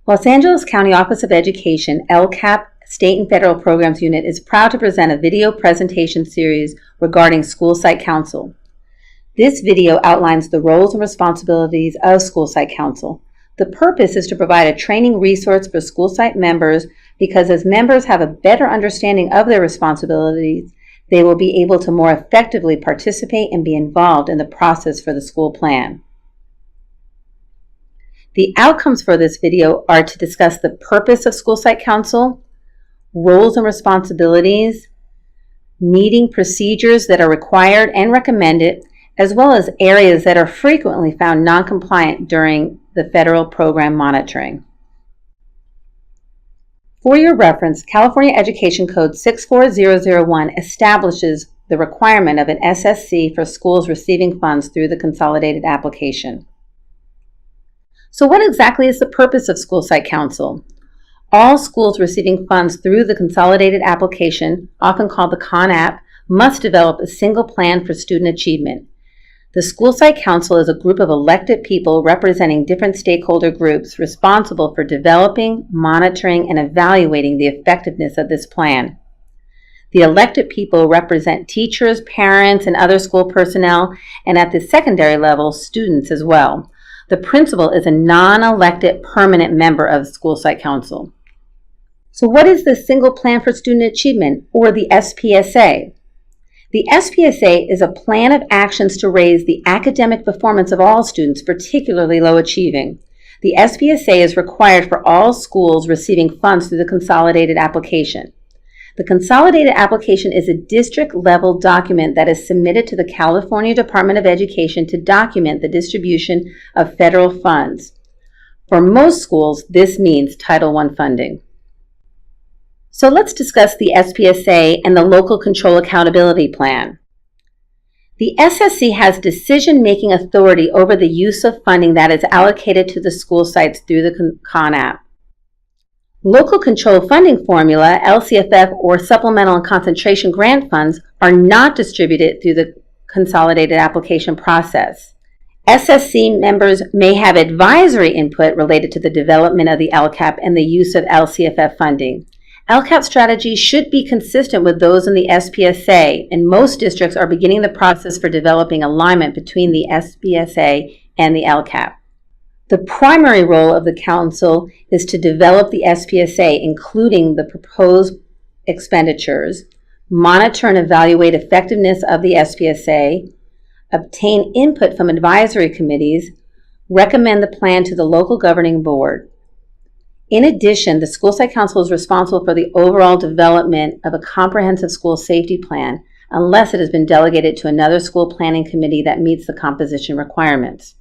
Los Angeles County Office of Education, LCAP, State and Federal Programs Unit is proud to present a video presentation series regarding School Site Council. This video outlines the roles and responsibilities of School Site Council. The purpose is to provide a training resource for school site members because as members have a better understanding of their responsibilities, they will be able to more effectively participate and be involved in the process for the school plan. The outcomes for this video are to discuss the purpose of School Site Council, roles and responsibilities, meeting procedures that are required and recommended, as well as areas that are frequently found non-compliant during the federal program monitoring. For your reference, California Education Code 64001 establishes the requirement of an SSC for schools receiving funds through the consolidated application. So what exactly is the purpose of School Site Council? All schools receiving funds through the consolidated application, often called the CON-AP, must develop a single plan for student achievement. The School Site Council is a group of elected people representing different stakeholder groups responsible for developing, monitoring, and evaluating the effectiveness of this plan. The elected people represent teachers, parents, and other school personnel, and at the secondary level, students as well. The principal is a non-elected permanent member of the School Site Council. So what is the Single Plan for Student Achievement, or the SPSA? The SPSA is a plan of actions to raise the academic performance of all students, particularly low achieving. The SPSA is required for all schools receiving funds through the consolidated application. The consolidated application is a district-level document that is submitted to the California Department of Education to document the distribution of federal funds. For most schools, this means Title I funding. So let's discuss the SPSA and the Local Control Accountability Plan. The SSC has decision-making authority over the use of funding that is allocated to the school sites through the CON-AP. Local Control Funding Formula, LCFF, or Supplemental and Concentration Grant Funds are not distributed through the consolidated application process. SSC members may have advisory input related to the development of the LCAP and the use of LCFF funding. LCAP strategies should be consistent with those in the SPSA, and most districts are beginning the process for developing alignment between the SPSA and the LCAP. The primary role of the Council is to develop the SPSA, including the proposed expenditures, monitor and evaluate effectiveness of the SPSA, obtain input from advisory committees, recommend the plan to the local governing board. In addition, the School Site Council is responsible for the overall development of a comprehensive school safety plan, unless it has been delegated to another school planning committee that meets the composition requirements.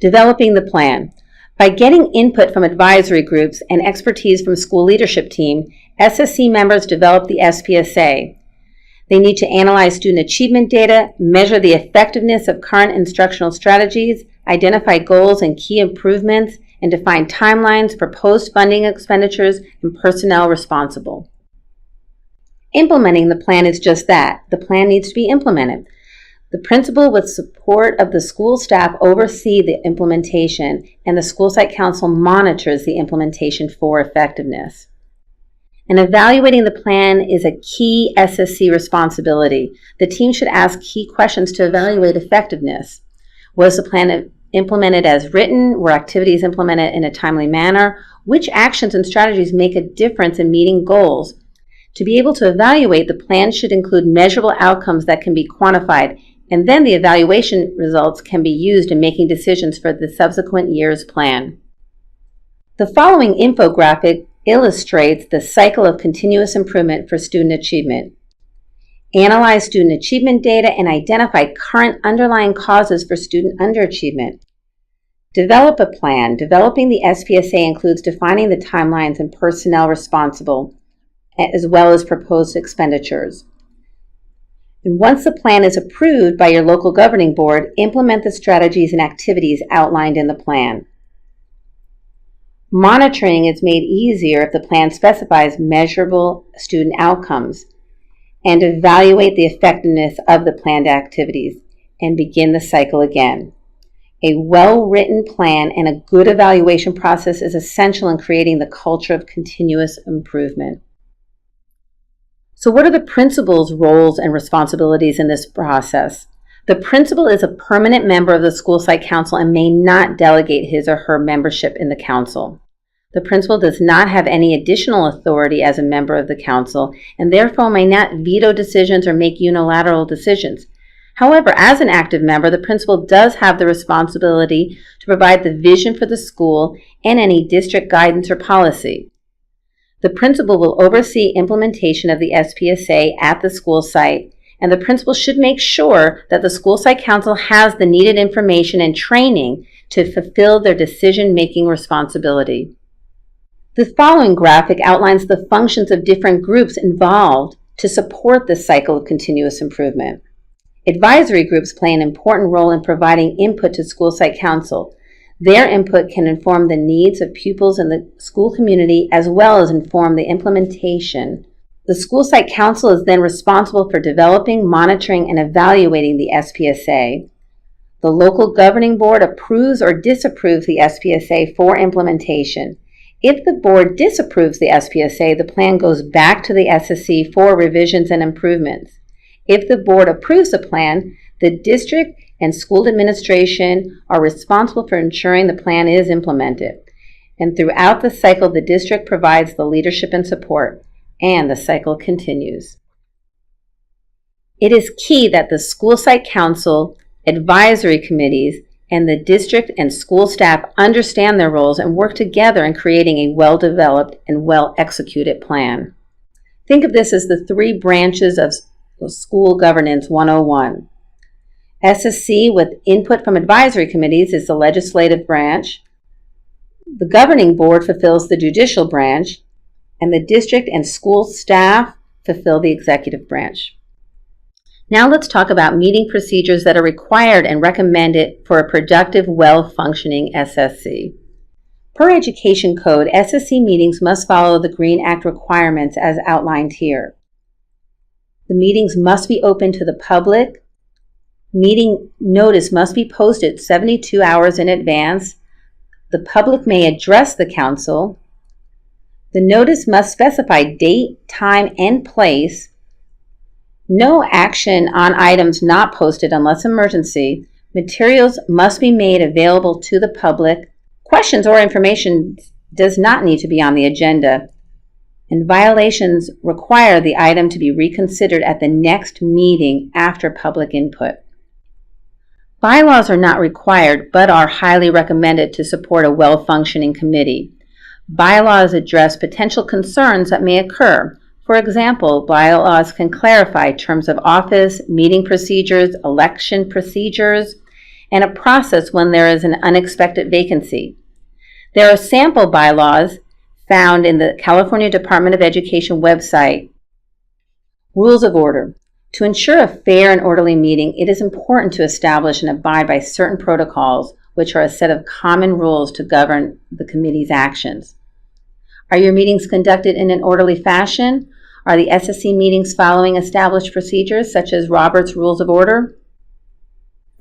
Developing the plan. By getting input from advisory groups and expertise from school leadership team, SSC members develop the SPSA. They need to analyze student achievement data, measure the effectiveness of current instructional strategies, identify goals and key improvements, and define timelines for post-funding expenditures and personnel responsible. Implementing the plan is just that. The plan needs to be implemented. The principal, with support of the school staff, oversee the implementation, and the School Site Council monitors the implementation for effectiveness. And evaluating the plan is a key SSC responsibility. The team should ask key questions to evaluate effectiveness. Was the plan implemented as written? Were activities implemented in a timely manner? Which actions and strategies make a difference in meeting goals? To be able to evaluate, the plan should include measurable outcomes that can be quantified, and then the evaluation results can be used in making decisions for the subsequent year's plan. The following infographic illustrates the cycle of continuous improvement for student achievement. Analyze student achievement data and identify current underlying causes for student underachievement. Develop a plan. Developing the SPSA includes defining the timelines and personnel responsible, as well as proposed expenditures. And once the plan is approved by your local governing board, implement the strategies and activities outlined in the plan. Monitoring is made easier if the plan specifies measurable student outcomes, and evaluate the effectiveness of the planned activities and begin the cycle again. A well-written plan and a good evaluation process is essential in creating the culture of continuous improvement. So what are the principal's roles and responsibilities in this process? The principal is a permanent member of the school site council and may not delegate his or her membership in the council. The principal does not have any additional authority as a member of the council and therefore may not veto decisions or make unilateral decisions. However, as an active member, the principal does have the responsibility to provide the vision for the school and any district guidance or policy. The principal will oversee implementation of the SPSA at the school site, and the principal should make sure that the school site council has the needed information and training to fulfill their decision-making responsibility. The following graphic outlines the functions of different groups involved to support this cycle of continuous improvement. Advisory groups play an important role in providing input to school site council. Their input can inform the needs of pupils in the school community as well as inform the implementation. The school site council is then responsible for developing, monitoring, and evaluating the SPSA. The local governing board approves or disapproves the SPSA for implementation. If the board disapproves the SPSA, the plan goes back to the SSC for revisions and improvements. If the board approves the plan, the district and school administration are responsible for ensuring the plan is implemented. And throughout the cycle, the district provides the leadership and support, and the cycle continues. It is key that the school site council, advisory committees, and the district and school staff understand their roles and work together in creating a well-developed and well-executed plan. Think of this as the three branches of School Governance 101. SSC with input from advisory committees is the legislative branch. The governing board fulfills the judicial branch, and the district and school staff fulfill the executive branch. Now let's talk about meeting procedures that are required and recommended for a productive, well-functioning SSC. Per Education Code, SSC meetings must follow the Greene Act requirements as outlined here. The meetings must be open to the public. Meeting notice must be posted 72 hours in advance. The public may address the council. The notice must specify date, time, and place. No action on items not posted unless emergency. Materials must be made available to the public. Questions or information does not need to be on the agenda. And violations require the item to be reconsidered at the next meeting after public input. Bylaws are not required, but are highly recommended to support a well-functioning committee. Bylaws address potential concerns that may occur. For example, bylaws can clarify terms of office, meeting procedures, election procedures, and a process when there is an unexpected vacancy. There are sample bylaws found in the California Department of Education website. Rules of order. To ensure a fair and orderly meeting, it is important to establish and abide by certain protocols, which are a set of common rules to govern the committee's actions. Are your meetings conducted in an orderly fashion? Are the SSC meetings following established procedures, such as Robert's Rules of Order?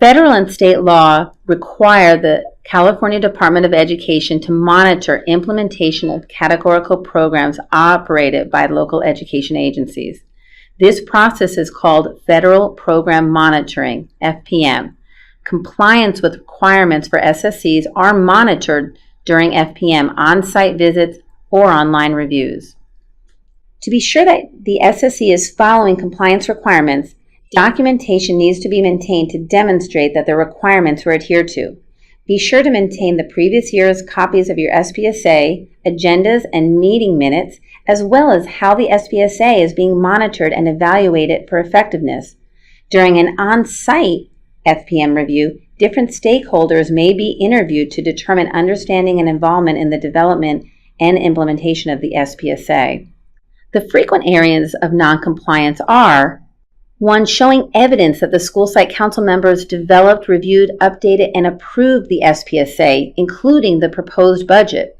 Federal and state law require the California Department of Education to monitor implementation of categorical programs operated by local education agencies. This process is called Federal Program Monitoring, FPM. Compliance with requirements for SSCs are monitored during FPM on-site visits or online reviews. To be sure that the SSC is following compliance requirements, documentation needs to be maintained to demonstrate that the requirements were adhered to. Be sure to maintain the previous year's copies of your SPSA, agendas, and meeting minutes, as well as how the SPSA is being monitored and evaluated for effectiveness. During an on-site FPM review, different stakeholders may be interviewed to determine understanding and involvement in the development and implementation of the SPSA. The frequent areas of noncompliance are: 1. Showing evidence that the school site council members developed, reviewed, updated, and approved the SPSA, including the proposed budget.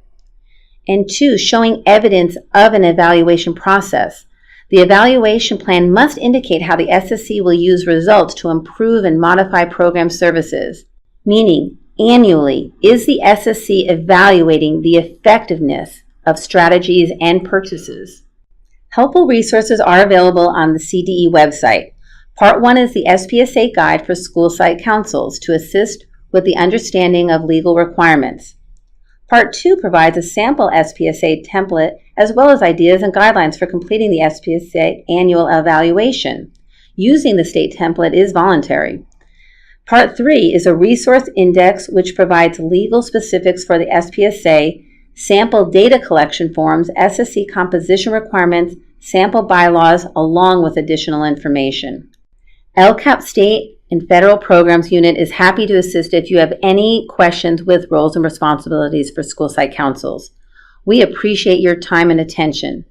And 2. Showing evidence of an evaluation process. The evaluation plan must indicate how the SSC will use results to improve and modify program services, meaning Annually, is the SSC evaluating the effectiveness of strategies and purchases? Helpful resources are available on the CDE website. Part 1 is the SPSA Guide for School Site Councils to assist with the understanding of legal requirements. Part 2 provides a sample SPSA template as well as ideas and guidelines for completing the SPSA annual evaluation. Using the state template is voluntary. Part 3 is a resource index which provides legal specifics for the SPSA, sample data collection forms, SSC composition requirements, sample bylaws, along with additional information. LCAP State and Federal Programs Unit is happy to assist if you have any questions with roles and responsibilities for school site councils. We appreciate your time and attention.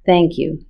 Thank you.